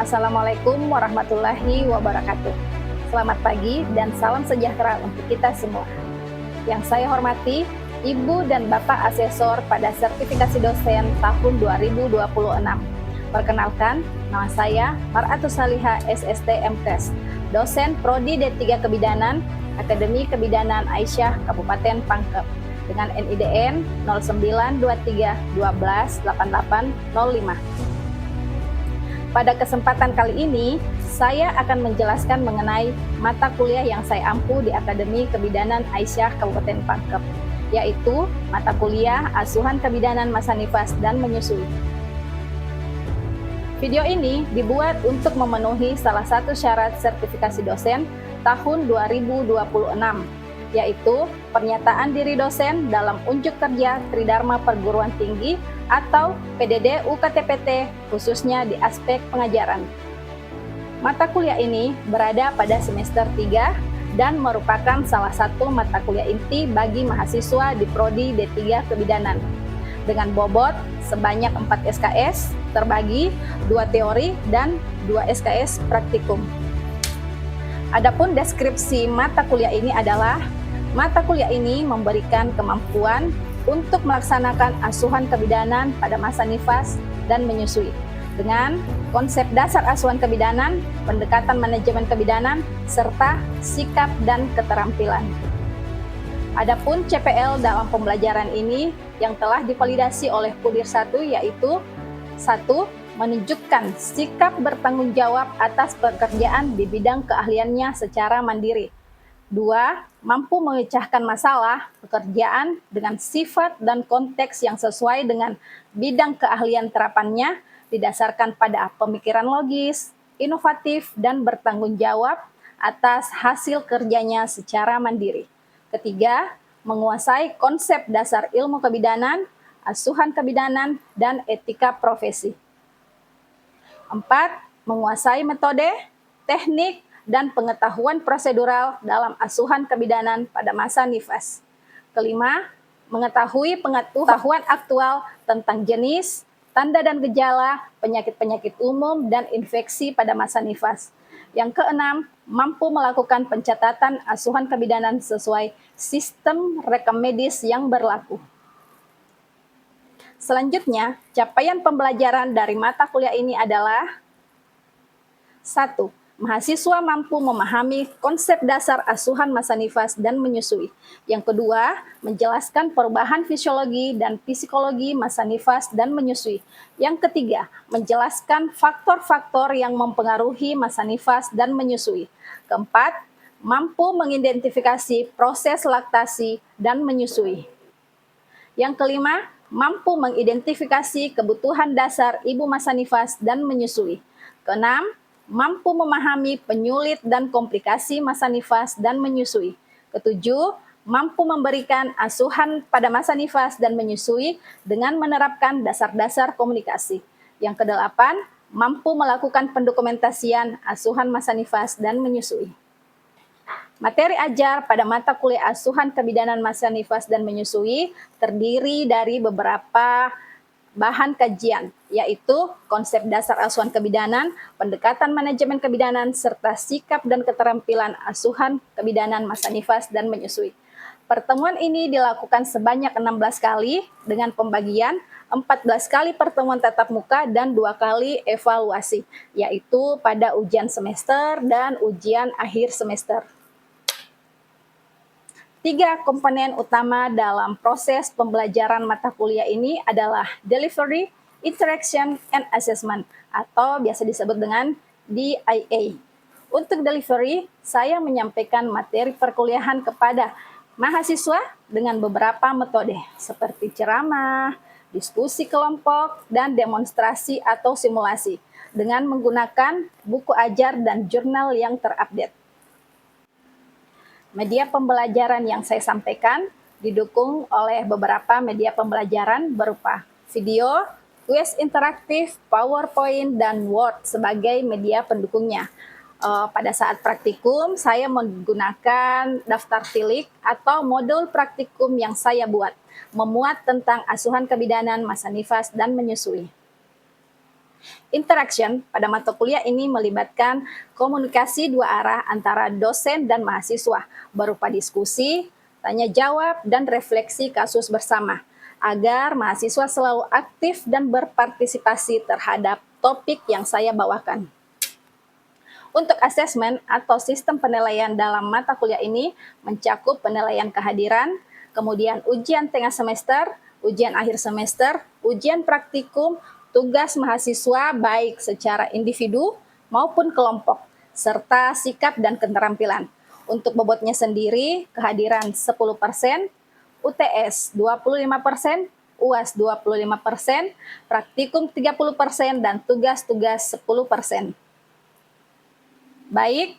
Assalamualaikum warahmatullahi wabarakatuh. Selamat pagi dan salam sejahtera untuk kita semua. Yang saya hormati, Ibu dan Bapak Asesor pada Sertifikasi Dosen tahun 2026. Perkenalkan, nama saya Mar'atus Salihah SST MTes, dosen Prodi D3 Kebidanan, Akademi Kebidanan Aisyah Kabupaten Pangkep, dengan NIDN 0923128805. Pada kesempatan kali ini, saya akan menjelaskan mengenai mata kuliah yang saya ampu di Akademi Kebidanan Aisyah Kabupaten Pangkep, yaitu mata kuliah Asuhan Kebidanan Masa Nifas dan Menyusui. Video ini dibuat untuk memenuhi salah satu syarat sertifikasi dosen tahun 2026, yaitu pernyataan diri dosen dalam unjuk kerja Tridharma Perguruan Tinggi atau PDD UKTPT, khususnya di aspek pengajaran. Mata kuliah ini berada pada semester 3 dan merupakan salah satu mata kuliah inti bagi mahasiswa di Prodi D3 Kebidanan, dengan bobot sebanyak 4 SKS, terbagi 2 teori dan 2 SKS praktikum. Adapun deskripsi mata kuliah ini adalah, mata kuliah ini memberikan kemampuan untuk melaksanakan asuhan kebidanan pada masa nifas dan menyusui dengan konsep dasar asuhan kebidanan, pendekatan manajemen kebidanan, serta sikap dan keterampilan. Adapun CPL dalam pembelajaran ini yang telah divalidasi oleh Pudir 1 yaitu 1. Menunjukkan sikap bertanggung jawab atas pekerjaan di bidang keahliannya secara mandiri. 2. Mampu memecahkan masalah pekerjaan dengan sifat dan konteks yang sesuai dengan bidang keahlian terapannya didasarkan pada pemikiran logis, inovatif, dan bertanggung jawab atas hasil kerjanya secara mandiri. 3. Menguasai konsep dasar ilmu kebidanan, asuhan kebidanan, dan etika profesi. 4. Menguasai metode, teknik, dan pengetahuan prosedural dalam asuhan kebidanan pada masa nifas. 5. Mengetahui pengetahuan aktual tentang jenis, tanda dan gejala, penyakit-penyakit umum, dan infeksi pada masa nifas. Yang 6. Mampu melakukan pencatatan asuhan kebidanan sesuai sistem rekam medis yang berlaku. Selanjutnya, capaian pembelajaran dari mata kuliah ini adalah 1. Mahasiswa mampu memahami konsep dasar asuhan masa nifas dan menyusui. Yang kedua, menjelaskan perubahan fisiologi dan psikologi masa nifas dan menyusui. Yang ketiga, menjelaskan faktor-faktor yang mempengaruhi masa nifas dan menyusui. Keempat, mampu mengidentifikasi proses laktasi dan menyusui. Yang kelima, mampu mengidentifikasi kebutuhan dasar ibu masa nifas dan menyusui. Keenam, mampu memahami penyulit dan komplikasi masa nifas dan menyusui. Ketujuh, mampu memberikan asuhan pada masa nifas dan menyusui dengan menerapkan dasar-dasar komunikasi. Yang kedelapan, mampu melakukan pendokumentasian asuhan masa nifas dan menyusui. Materi ajar pada mata kuliah asuhan kebidanan masa nifas dan menyusui terdiri dari beberapa bahan kajian, yaitu konsep dasar asuhan kebidanan, pendekatan manajemen kebidanan, serta sikap dan keterampilan asuhan kebidanan masa nifas dan menyusui. Pertemuan ini dilakukan sebanyak 16 kali dengan pembagian 14 kali pertemuan tatap muka dan 2 kali evaluasi, yaitu pada ujian semester dan ujian akhir semester. 3 komponen utama dalam proses pembelajaran mata kuliah ini adalah delivery, interaction, and assessment, atau biasa disebut dengan DIA. Untuk delivery, saya menyampaikan materi perkuliahan kepada mahasiswa dengan beberapa metode, seperti ceramah, diskusi kelompok, dan demonstrasi atau simulasi, dengan menggunakan buku ajar dan jurnal yang terupdate. Media pembelajaran yang saya sampaikan didukung oleh beberapa media pembelajaran berupa video, kuis interaktif, PowerPoint, dan Word sebagai media pendukungnya. Pada saat praktikum, saya menggunakan daftar tilik atau modul praktikum yang saya buat, memuat tentang asuhan kebidanan masa nifas dan menyusui. Interaction pada mata kuliah ini melibatkan komunikasi dua arah antara dosen dan mahasiswa berupa diskusi, tanya jawab, dan refleksi kasus bersama agar mahasiswa selalu aktif dan berpartisipasi terhadap topik yang saya bawakan. Untuk asesmen atau sistem penilaian dalam mata kuliah ini mencakup penilaian kehadiran, kemudian ujian tengah semester, ujian akhir semester, ujian praktikum, tugas mahasiswa baik secara individu maupun kelompok, serta sikap dan keterampilan. Untuk bobotnya sendiri, kehadiran 10%, UTS 25%, UAS 25%, praktikum 30%, dan tugas-tugas 10%. Baik,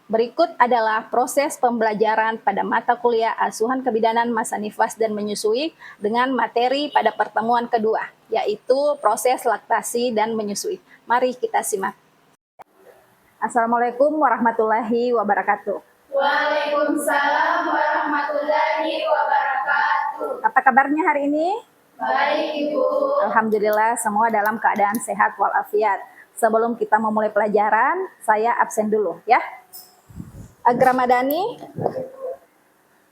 berikut adalah proses pembelajaran pada mata kuliah Asuhan Kebidanan Masa Nifas dan Menyusui dengan materi pada pertemuan kedua, yaitu proses laktasi dan menyusui. Mari kita simak. Assalamualaikum warahmatullahi wabarakatuh. Waalaikumsalam warahmatullahi wabarakatuh. Apa kabarnya hari ini? Baik, Ibu. Alhamdulillah semua dalam keadaan sehat walafiat. Sebelum kita memulai pelajaran, saya absen dulu ya. Agramadani,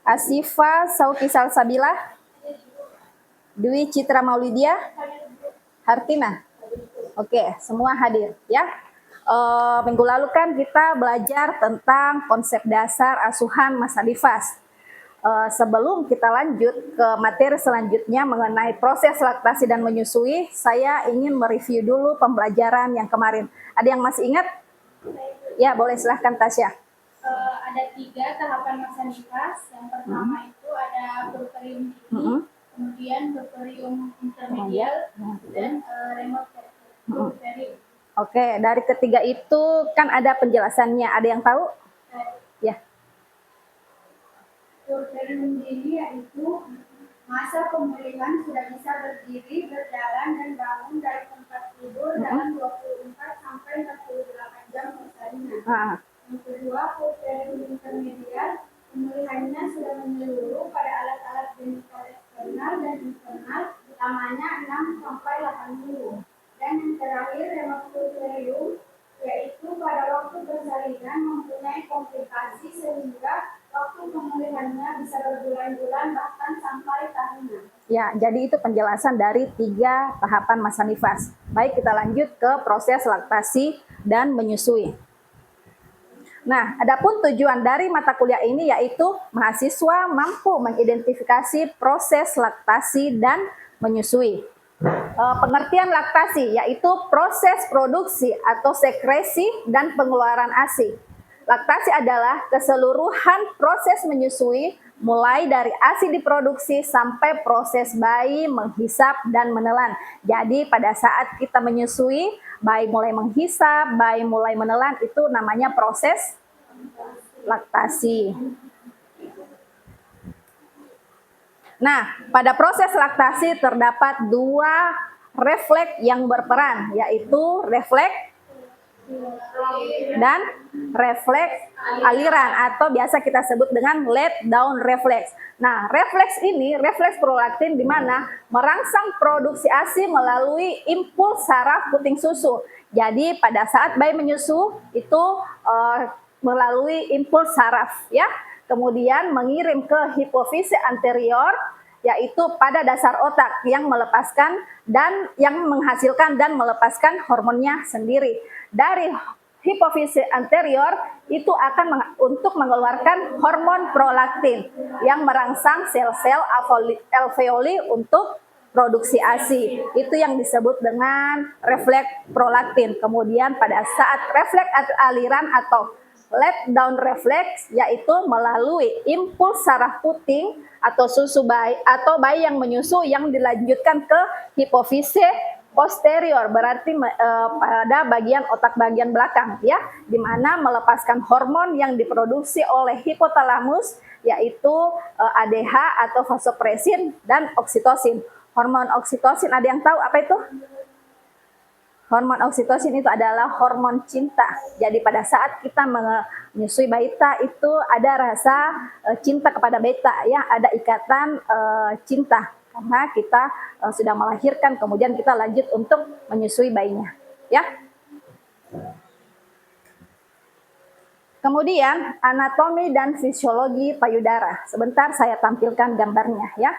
Asifa Sauki Salsabila, Dwi Citra Maulidia, Hartina. Oke, semua hadir ya. Minggu lalu kan kita belajar tentang konsep dasar asuhan masa nifas. Sebelum kita lanjut ke materi selanjutnya mengenai proses laktasi dan menyusui, saya ingin mereview dulu pembelajaran yang kemarin. Ada yang masih ingat? Ya, boleh silahkan Tasya. Ada 3 tahapan masa nifas. Yang pertama itu ada puerperium dini, kemudian puerperium intermedial, dan remote puerperium. Oke, dari ketiga itu kan ada penjelasannya. Ada yang tahu? Ya. Puerperium dini yaitu masa pemulihan sudah bisa berdiri, berjalan, dan bangun dari tempat tidur dalam 24 sampai 48 jam persalinan. Yang kedua, puerperium intermedial, pemulihannya sudah menyeluruh pada alat-alat genital eksternal dan internal, utamanya 6 sampai 80. Dan yang terakhir, remote puerperium, yaitu pada waktu persalinan mempunyai komplikasi sehingga waktu pemulihannya bisa berbulan-bulan bahkan sampai tahunan. Ya, jadi itu penjelasan dari 3 tahapan masa nifas. Baik, kita lanjut ke proses laktasi dan menyusui. Nah, adapun tujuan dari mata kuliah ini yaitu mahasiswa mampu mengidentifikasi proses laktasi dan menyusui. Pengertian laktasi yaitu proses produksi atau sekresi dan pengeluaran ASI. Laktasi adalah keseluruhan proses menyusui mulai dari ASI diproduksi sampai proses bayi menghisap dan menelan. Jadi pada saat kita menyusui, bayi mulai menghisap, bayi mulai menelan, itu namanya proses laktasi. Nah, pada proses laktasi terdapat 2 refleks yang berperan, yaitu refleks dan refleks aliran atau biasa kita sebut dengan let down reflex. Nah, refleks ini, refleks prolaktin di mana merangsang produksi ASI melalui impuls saraf puting susu. Jadi pada saat bayi menyusu itu melalui impuls saraf ya. Kemudian mengirim ke hipofise anterior yaitu pada dasar otak yang melepaskan dan yang menghasilkan dan melepaskan hormonnya sendiri. Dari hipofise anterior itu akan untuk mengeluarkan hormon prolaktin yang merangsang sel-sel alveoli untuk produksi ASI. Itu yang disebut dengan refleks prolaktin. Kemudian pada saat refleks aliran atau let down reflex yaitu melalui impuls saraf puting atau susu bayi atau bayi yang menyusu yang dilanjutkan ke hipofise posterior, berarti pada bagian otak bagian belakang ya, di mana melepaskan hormon yang diproduksi oleh hipotalamus yaitu ADH atau vasopresin dan oksitosin. Hormon oksitosin ada yang tahu apa itu? Hormon oksitosin itu adalah hormon cinta. Jadi pada saat kita menyusui balita itu ada rasa cinta kepada balita ya, ada ikatan cinta karena kita sudah melahirkan kemudian kita lanjut untuk menyusui bayinya. ya. Kemudian anatomi dan fisiologi payudara. Sebentar saya tampilkan gambarnya ya.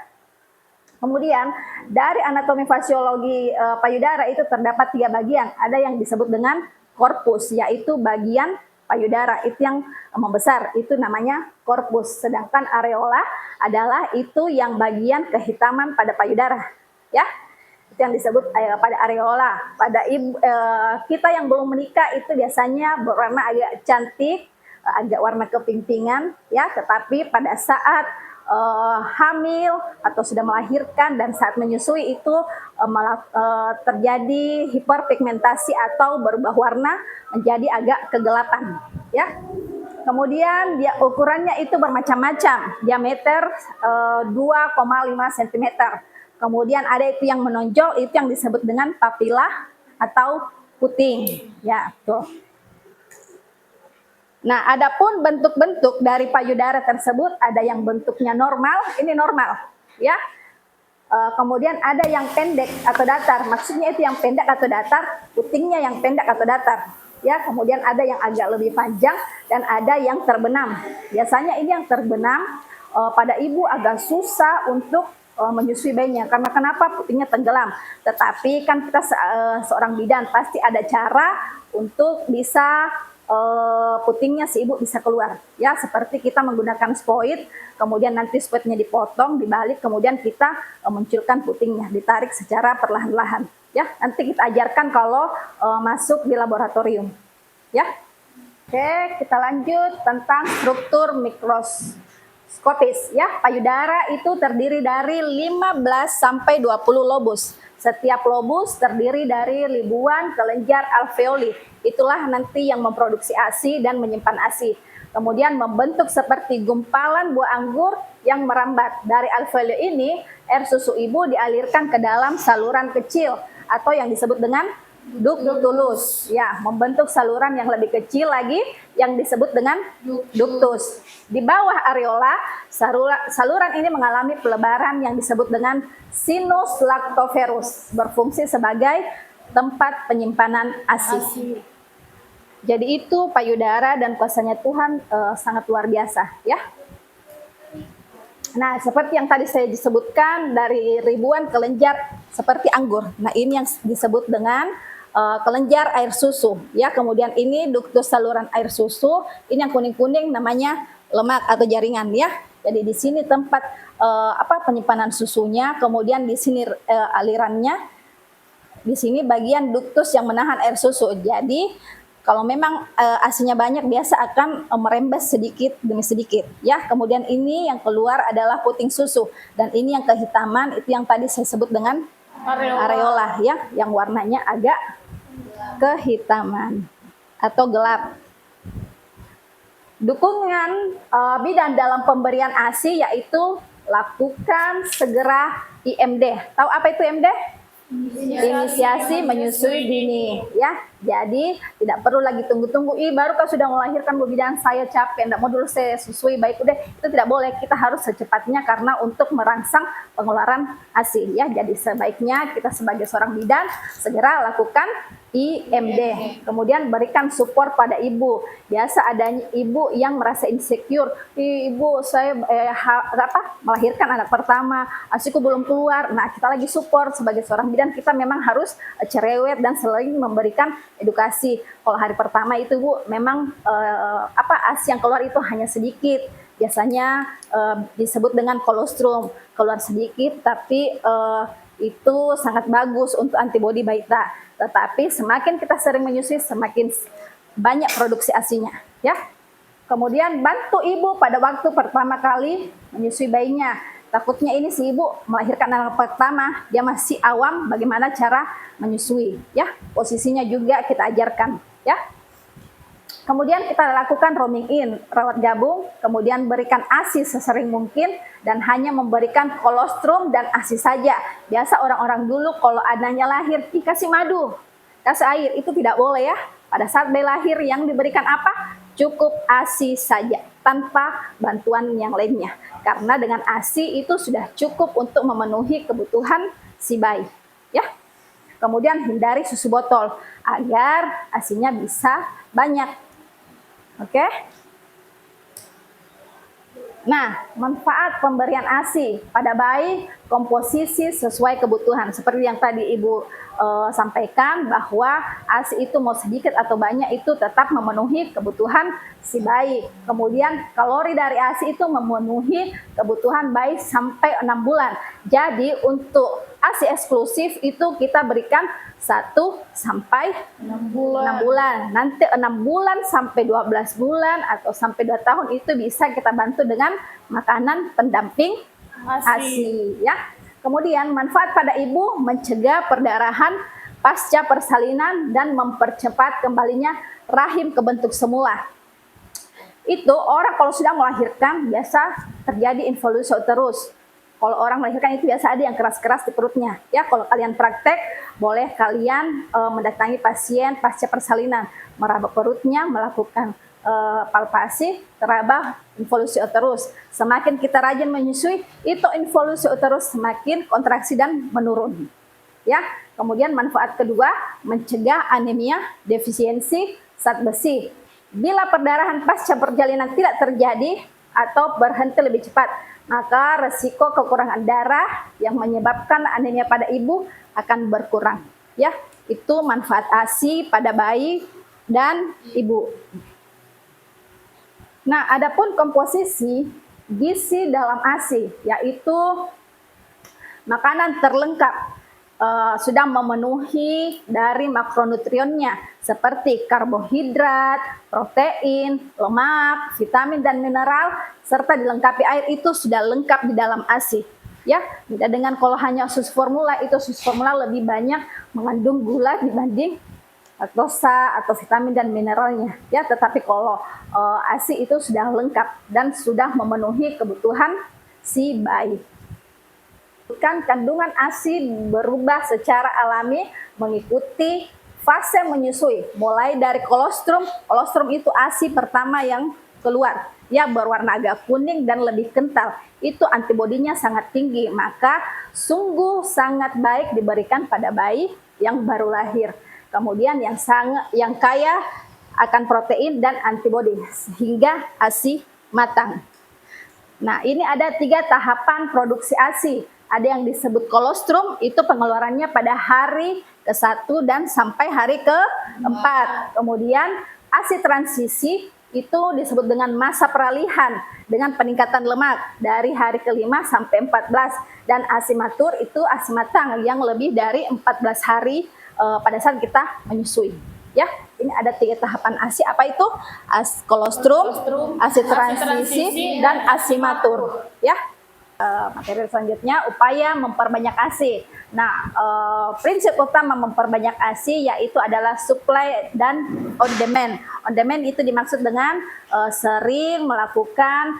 Kemudian dari anatomi fisiologi payudara itu terdapat 3 bagian. Ada yang disebut dengan korpus, yaitu bagian payudara itu yang membesar, itu namanya korpus. Sedangkan areola adalah itu yang bagian kehitaman pada payudara, ya. Itu yang disebut pada areola. Pada kita yang belum menikah itu biasanya berwarna agak cantik, agak warna keping-pingan, ya. Tetapi pada saat hamil atau sudah melahirkan dan saat menyusui itu terjadi hiperpigmentasi atau berubah warna menjadi agak kegelapan, ya. Kemudian dia ukurannya itu bermacam-macam, diameter 2,5 cm. Kemudian ada itu yang menonjol, itu yang disebut dengan papila atau puting, ya, tuh. Nah, adapun bentuk-bentuk dari payudara tersebut ada yang bentuknya normal, ini normal, ya. Kemudian ada yang pendek atau datar, maksudnya itu yang pendek atau datar, putingnya yang pendek atau datar, ya. Kemudian ada yang agak lebih panjang dan ada yang terbenam. Biasanya ini yang terbenam pada ibu agak susah untuk menyusui bayinya, karena kenapa? Putingnya tenggelam. Tetapi kan kita seorang bidan pasti ada cara untuk bisa putingnya si ibu bisa keluar, ya, seperti kita menggunakan spoit, kemudian nanti spoitnya dipotong, dibalik, kemudian kita munculkan putingnya, ditarik secara perlahan-lahan, ya. Nanti kita ajarkan kalau masuk di laboratorium, ya. Oke, kita lanjut tentang struktur mikroskopis, ya. Payudara itu terdiri dari 15 sampai 20 lobus. Setiap lobus terdiri dari ribuan kelenjar alveoli. Itulah nanti yang memproduksi ASI dan menyimpan ASI. Kemudian membentuk seperti gumpalan buah anggur yang merambat. Dari alveoli ini, air susu ibu dialirkan ke dalam saluran kecil atau yang disebut dengan ductus. Ya, membentuk saluran yang lebih kecil lagi yang disebut dengan ductus. Di bawah areola, saluran ini mengalami pelebaran yang disebut dengan sinus lactoferus, berfungsi sebagai tempat penyimpanan ASI. Jadi itu payudara dan kuasanya Tuhan sangat luar biasa, ya. Nah, seperti yang tadi saya disebutkan dari ribuan kelenjar seperti anggur. Nah, ini yang disebut dengan kelenjar air susu, ya. Kemudian ini ductus saluran air susu, ini yang kuning-kuning namanya lemak atau jaringan, ya. Jadi di sini tempat penyimpanan susunya, kemudian di sini alirannya, di sini bagian ductus yang menahan air susu. Jadi kalau memang ASI-nya banyak, biasa akan merembes sedikit demi sedikit, ya. Kemudian ini yang keluar adalah puting susu, dan ini yang kehitaman itu yang tadi saya sebut dengan areola, ya, yang warnanya agak kehitaman atau gelap. Dukungan bidan dalam pemberian ASI yaitu lakukan segera IMD. Tahu apa itu IMD? Inisiasi menyusui dini, ya. Jadi tidak perlu lagi tunggu-tunggu, baru kau sudah melahirkan Bu Bidan, saya capek, enggak mau dulu saya susui, baik udah, itu tidak boleh. Kita harus secepatnya karena untuk merangsang pengeluaran ASI, ya. Jadi sebaiknya kita sebagai seorang bidan segera lakukan IMD. Kemudian berikan support pada ibu. Biasa ada ibu yang merasa insecure, ibu saya melahirkan anak pertama, ASIku belum keluar. Nah, kita lagi support sebagai seorang bidan, kita memang harus cerewet dan selalu memberikan edukasi. Kalau hari pertama itu Bu, memang ASI yang keluar itu hanya sedikit. Biasanya disebut dengan kolostrum, keluar sedikit, tapi itu sangat bagus untuk antibodi Baita. Tetapi semakin kita sering menyusui, semakin banyak produksi ASI-nya, ya. Kemudian bantu ibu pada waktu pertama kali menyusui bayinya. Takutnya ini si ibu melahirkan anak pertama, dia masih awam bagaimana cara menyusui, ya. Posisinya juga kita ajarkan, ya. Kemudian kita lakukan roaming in, rawat gabung, kemudian berikan ASI sesering mungkin dan hanya memberikan kolostrum dan ASI saja. Biasa orang-orang dulu kalau anaknya lahir, kasih madu, kasih air, itu tidak boleh, ya. Pada saat bayi lahir yang diberikan apa? Cukup ASI saja, tanpa bantuan yang lainnya. Karena dengan ASI itu sudah cukup untuk memenuhi kebutuhan si bayi, ya. Kemudian hindari susu botol agar ASI-nya bisa banyak. Oke? Nah, manfaat pemberian ASI pada bayi, komposisi sesuai kebutuhan. Seperti yang tadi Ibu sampaikan, bahwa ASI itu mau sedikit atau banyak itu tetap memenuhi kebutuhan si bayi. Kemudian kalori dari ASI itu memenuhi kebutuhan bayi sampai 6 bulan. Jadi untuk ASI eksklusif itu kita berikan 1 sampai 6 bulan. Nanti 6 bulan sampai 12 bulan atau sampai 2 tahun itu bisa kita bantu dengan makanan pendamping ASI ya. Kemudian manfaat pada ibu mencegah perdarahan pasca persalinan dan mempercepat kembalinya rahim ke bentuk semula. Itu orang kalau sudah melahirkan biasa terjadi involusi uterus. Kalau orang melahirkan itu biasa ada yang keras-keras di perutnya. Ya, kalau kalian praktek, boleh kalian mendatangi pasien pasca persalinan, meraba perutnya, melakukan palpasi, teraba involusi uterus. Semakin kita rajin menyusui, itu involusi uterus semakin kontraksi dan menurun. Ya, kemudian manfaat kedua, mencegah anemia defisiensi zat besi. Bila perdarahan pasca persalinan tidak terjadi atau berhenti lebih cepat, maka resiko kekurangan darah yang menyebabkan anemia pada ibu akan berkurang. Ya, itu manfaat ASI pada bayi dan ibu. Nah, adapun komposisi gizi dalam ASI, yaitu makanan terlengkap sudah memenuhi dari makronutriennya seperti karbohidrat, protein, lemak, vitamin dan mineral serta dilengkapi air, itu sudah lengkap di dalam ASI. Ya, beda dengan kalau hanya susu formula, itu susu formula lebih banyak mengandung gula dibanding laktosa atau vitamin dan mineralnya. Ya, tetapi kalau ASI itu sudah lengkap dan sudah memenuhi kebutuhan si bayi. Kandungan ASI berubah secara alami mengikuti fase menyusui, mulai dari kolostrum. Kolostrum itu ASI pertama yang keluar, ya, berwarna agak kuning dan lebih kental. Itu antibodinya sangat tinggi, maka sungguh sangat baik diberikan pada bayi yang baru lahir. Kemudian yang kaya akan protein dan antibodi sehingga ASI matang. Nah, ini ada 3 tahapan produksi ASI. Ada yang disebut kolostrum, itu pengeluarannya pada hari ke-1 dan sampai hari ke-4. Kemudian ASI transisi itu disebut dengan masa peralihan dengan peningkatan lemak dari hari ke-5 sampai 14. Dan ASI matur itu ASI matang yang lebih dari 14 hari pada saat kita menyusui. Ya, ini ada 3 tahapan ASI. Apa itu? Kolostrum, ASI transisi, dan ASI matur. Ya. Materi selanjutnya, upaya memperbanyak ASI. Nah, prinsip utama memperbanyak ASI yaitu adalah supply dan on demand. On demand itu dimaksud dengan sering melakukan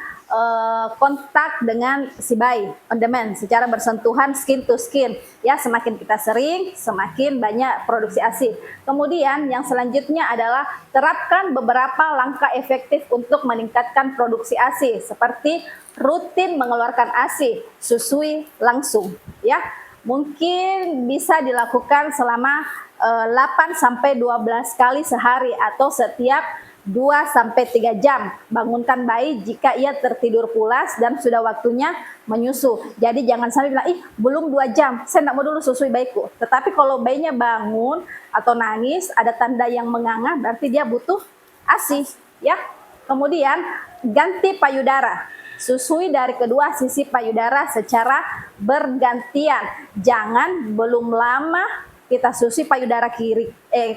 kontak dengan si bayi. On demand, secara bersentuhan skin to skin. Ya, semakin kita sering, semakin banyak produksi ASI. Kemudian yang selanjutnya adalah terapkan beberapa langkah efektif untuk meningkatkan produksi ASI, seperti rutin mengeluarkan ASI, susui langsung. Ya, mungkin bisa dilakukan selama 8 sampai 12 kali sehari atau setiap 2 sampai 3 jam. Bangunkan bayi jika ia tertidur pulas dan sudah waktunya menyusu. Jadi jangan sampai bilang, ih belum 2 jam, saya tidak mau dulu susui bayiku. Tetapi kalau bayinya bangun atau nangis, ada tanda yang menganga, berarti dia butuh ASI. Ya. Kemudian ganti payudara. Susui dari kedua sisi payudara secara bergantian. Jangan belum lama kita susui payudara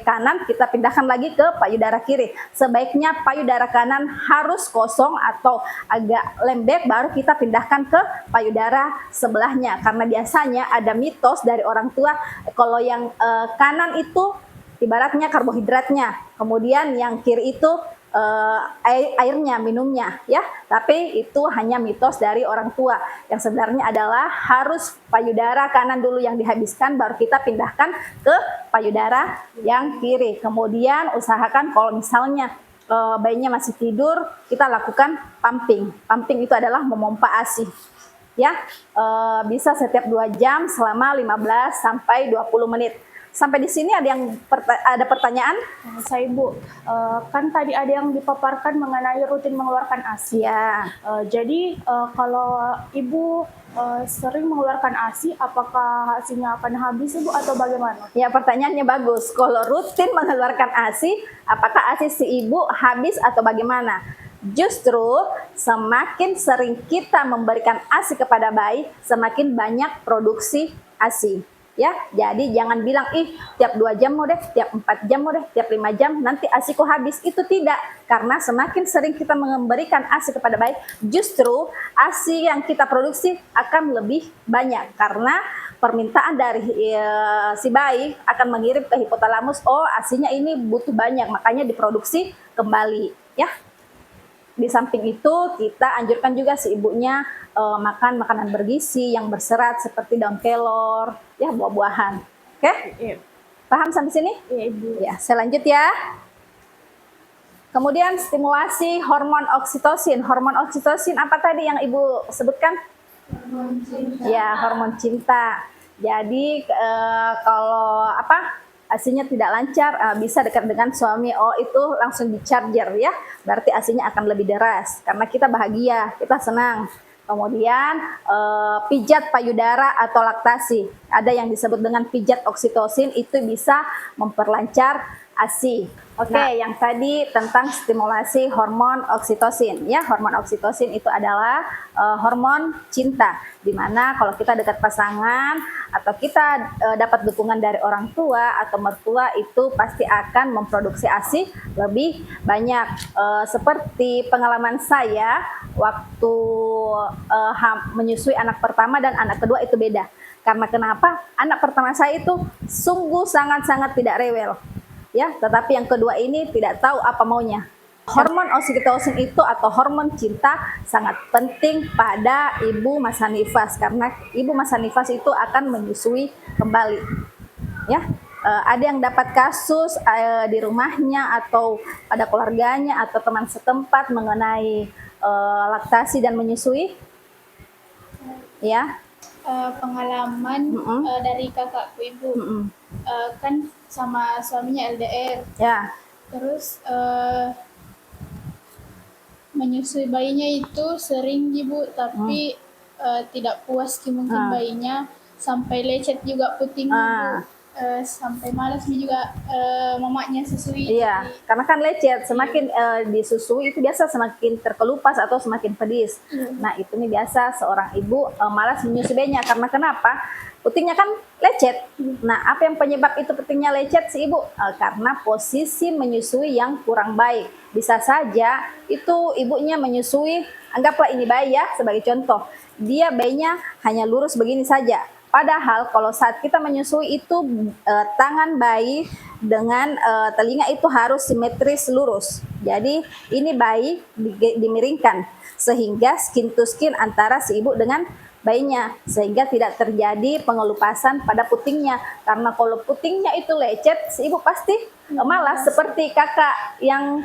kanan, kita pindahkan lagi ke payudara kiri. Sebaiknya payudara kanan harus kosong atau agak lembek, baru kita pindahkan ke payudara sebelahnya. Karena biasanya ada mitos dari orang tua, kalau yang kanan itu ibaratnya karbohidratnya, kemudian yang kiri itu airnya, minumnya, ya. Tapi itu hanya mitos dari orang tua. Yang sebenarnya adalah harus payudara kanan dulu yang dihabiskan, baru kita pindahkan ke payudara yang kiri. Kemudian usahakan kalau misalnya bayinya masih tidur, kita lakukan pumping. Pumping itu adalah memompa ASI. Ya, bisa setiap 2 jam selama 15 sampai 20 menit. Sampai di sini ada pertanyaan? Saya Ibu, kan tadi ada yang dipaparkan mengenai rutin mengeluarkan ASI. Ya. Jadi kalau Ibu sering mengeluarkan ASI, apakah ASInya akan habis Ibu atau bagaimana? Ya, pertanyaannya bagus. Kalau rutin mengeluarkan ASI, apakah ASI si ibu habis atau bagaimana? Justru semakin sering kita memberikan ASI kepada bayi, semakin banyak produksi ASI. Ya, jadi jangan bilang tiap 2 jam mau deh, tiap 4 jam mau deh, tiap 5 jam nanti ASIku habis. Itu tidak, karena semakin sering kita memberikan ASI kepada bayi, justru ASI yang kita produksi akan lebih banyak karena permintaan dari si bayi akan mengirim ke hipotalamus, ASInya ini butuh banyak, makanya diproduksi kembali, ya. Di samping itu kita anjurkan juga si ibunya makan makanan bergizi yang berserat seperti daun kelor, ya, buah-buahan. Oke? Iya. Paham sampai sini? Iya Ibu. Ya, saya lanjut ya. Kemudian stimulasi hormon oksitosin. Hormon oksitosin apa tadi yang Ibu sebutkan? Hormon cinta. Ya, hormon cinta. Jadi kalau ASInya tidak lancar, bisa dekat dengan suami, itu langsung di charger ya. Berarti ASInya akan lebih deras karena kita bahagia, kita senang. Kemudian pijat payudara atau laktasi. Ada yang disebut dengan pijat oksitosin, itu bisa memperlancar ASI. Oke, yang tadi tentang stimulasi hormon oksitosin, ya. Hormon oksitosin itu adalah hormon cinta, dimana kalau kita dekat pasangan atau kita dapat dukungan dari orang tua atau mertua, itu pasti akan memproduksi ASI lebih banyak. Seperti pengalaman saya waktu menyusui anak pertama dan anak kedua itu beda. Karena kenapa? Anak pertama saya itu sungguh sangat-sangat tidak rewel. Ya, tetapi yang kedua ini tidak tahu apa maunya. Hormon oksitosin itu atau hormon cinta sangat penting pada ibu masa nifas karena ibu masa nifas itu akan menyusui kembali. Ya, ada yang dapat kasus di rumahnya atau pada keluarganya atau teman setempat mengenai laktasi dan menyusui? Ya. Pengalaman dari kakakku Ibu. Kan sama suaminya LDR. Ya. Terus menyusui bayinya itu sering Ibu, tapi tidak puas mungkin bayinya, sampai lecet juga puting Ibu. Sampai malas juga mamanya susui. Iya, karena kan lecet, semakin disusui itu biasa semakin terkelupas atau semakin pedis. Nah, itu nih biasa seorang ibu malas menyusui bayinya karena kenapa? Putingnya kan lecet. Nah, apa yang penyebab itu putingnya lecet si ibu? Karena posisi menyusui yang kurang baik. Bisa saja itu ibunya menyusui, anggaplah ini bayi ya sebagai contoh. Dia bayinya hanya lurus begini saja. Padahal kalau saat kita menyusui itu tangan bayi dengan telinga itu harus simetris lurus. Jadi ini bayi dimiringkan sehingga skin to skin antara si ibu dengan bayinya, sehingga tidak terjadi pengelupasan pada putingnya. Karena kalau putingnya itu lecet, si ibu pasti malas seperti kakak yang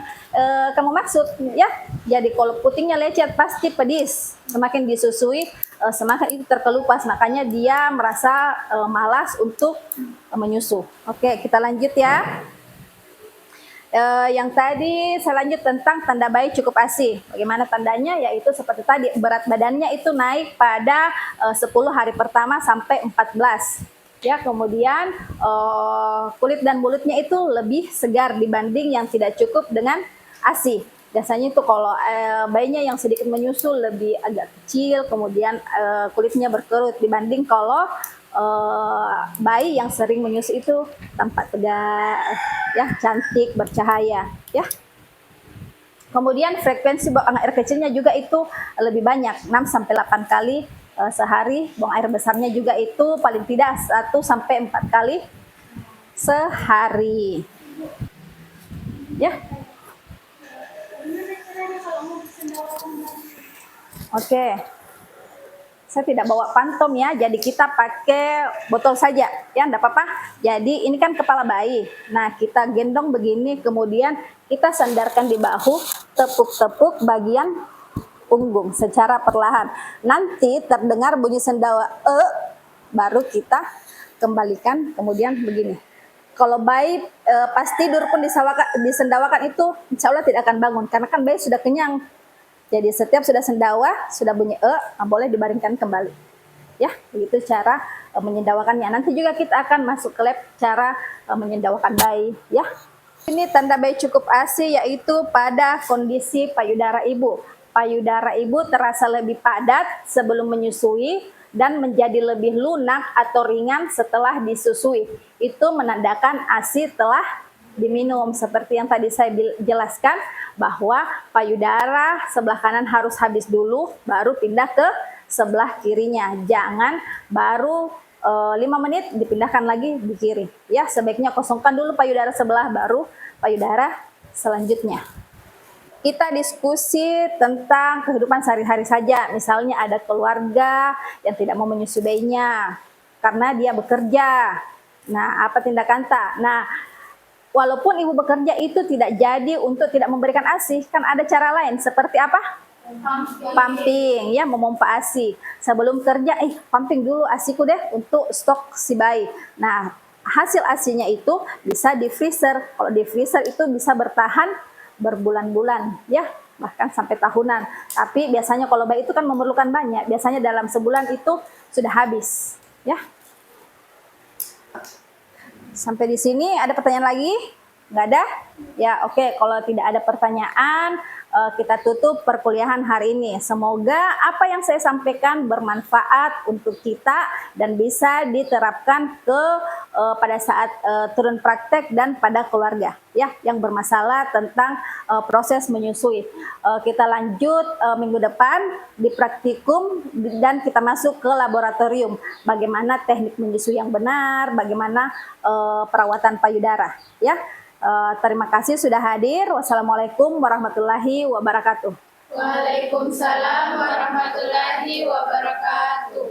kamu maksud ya. Jadi kalau putingnya lecet pasti pedis, semakin disusui semakin itu terkelupas, makanya dia merasa malas untuk menyusu. Oke, kita lanjut ya. Yang tadi saya lanjut tentang tanda bayi cukup ASI. Bagaimana tandanya? Yaitu seperti tadi, berat badannya itu naik pada 10 hari pertama sampai 14. Ya, kemudian kulit dan mulutnya itu lebih segar dibanding yang tidak cukup dengan ASI. Biasanya itu kalau bayinya yang sedikit menyusu lebih agak kecil, kemudian kulitnya berkerut dibanding kalau bayi yang sering menyusu itu tampak tegak, ya, cantik, bercahaya, ya. Kemudian frekuensi buang air kecilnya juga itu lebih banyak, 6 sampai 8 kali sehari. Buang air besarnya juga itu paling tidak 1 sampai 4 kali sehari. Ya. Oke. Saya tidak bawa pantom ya, jadi kita pakai botol saja, ya, enggak apa-apa. Jadi ini kan kepala bayi. Nah, kita gendong begini, kemudian kita sandarkan di bahu, tepuk-tepuk bagian punggung secara perlahan. Nanti terdengar bunyi sendawa baru kita kembalikan, kemudian begini. Kalau bayi pas tidur pun disendawakan itu insya Allah tidak akan bangun karena kan bayi sudah kenyang. Jadi setiap sudah sendawa, sudah bunyi boleh dibaringkan kembali. Ya, begitu cara menyendawakannya. Nanti juga kita akan masuk ke lab cara menyendawakan bayi, ya. Ini tanda bayi cukup ASI yaitu pada kondisi payudara ibu. Payudara ibu terasa lebih padat sebelum menyusui dan menjadi lebih lunak atau ringan setelah disusui. Itu menandakan ASI telah diminum. Seperti yang tadi saya jelaskan bahwa payudara sebelah kanan harus habis dulu baru pindah ke sebelah kirinya. Jangan baru 5 menit dipindahkan lagi di kiri. Ya, sebaiknya kosongkan dulu payudara sebelah baru payudara selanjutnya. Kita diskusi tentang kehidupan sehari-hari saja. Misalnya ada keluarga yang tidak mau menyusui bayinya karena dia bekerja. Nah, apa tindakan tak? Nah, walaupun ibu bekerja itu tidak jadi untuk tidak memberikan ASI, kan ada cara lain. Seperti apa? Pumping, ya, memompa ASI. Sebelum kerja, pumping dulu ASIku deh untuk stok si bayi. Nah, hasil ASInya itu bisa di freezer. Kalau di freezer itu bisa bertahan berbulan-bulan, ya, bahkan sampai tahunan. Tapi biasanya kalau bayi itu kan memerlukan banyak. Biasanya dalam sebulan itu sudah habis, ya. Sampai di sini ada pertanyaan lagi? Nggak ada? Ya, oke. Kalau tidak ada pertanyaan, kita tutup perkuliahan hari ini. Semoga apa yang saya sampaikan bermanfaat untuk kita dan bisa diterapkan pada saat turun praktek dan pada keluarga, ya, yang bermasalah tentang proses menyusui. Kita lanjut minggu depan di praktikum dan kita masuk ke laboratorium. Bagaimana teknik menyusui yang benar, bagaimana perawatan payudara, ya. Terima kasih sudah hadir. Wassalamualaikum warahmatullahi wabarakatuh. Waalaikumsalam warahmatullahi wabarakatuh.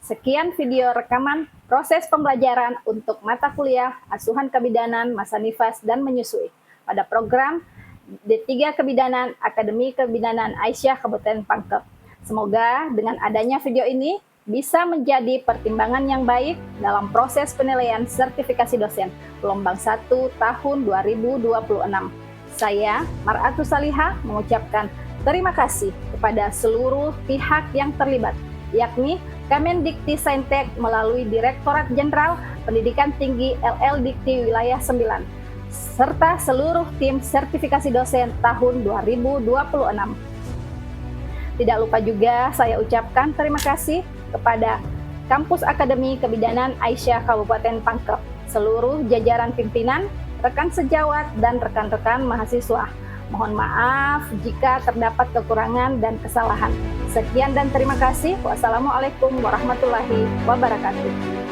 Sekian video rekaman proses pembelajaran untuk mata kuliah Asuhan Kebidanan Masa Nifas dan Menyusui pada program D3 Kebidanan Akademi Kebidanan Aisyah Kabupaten Pangkep. Semoga dengan adanya video ini bisa menjadi pertimbangan yang baik dalam proses penilaian sertifikasi dosen gelombang 1 tahun 2026. Saya, Mar'atus Salihah, mengucapkan terima kasih kepada seluruh pihak yang terlibat, yakni Kemendikti-Saintek melalui Direktorat Jenderal Pendidikan Tinggi LL.Dikti Wilayah 9, serta seluruh tim sertifikasi dosen tahun 2026. Tidak lupa juga saya ucapkan terima kasih kepada Kampus Akademi Kebidanan Aisyah Kabupaten Pangkep, seluruh jajaran pimpinan, rekan sejawat, dan rekan-rekan mahasiswa. Mohon maaf jika terdapat kekurangan dan kesalahan. Sekian dan terima kasih. Wassalamualaikum warahmatullahi wabarakatuh.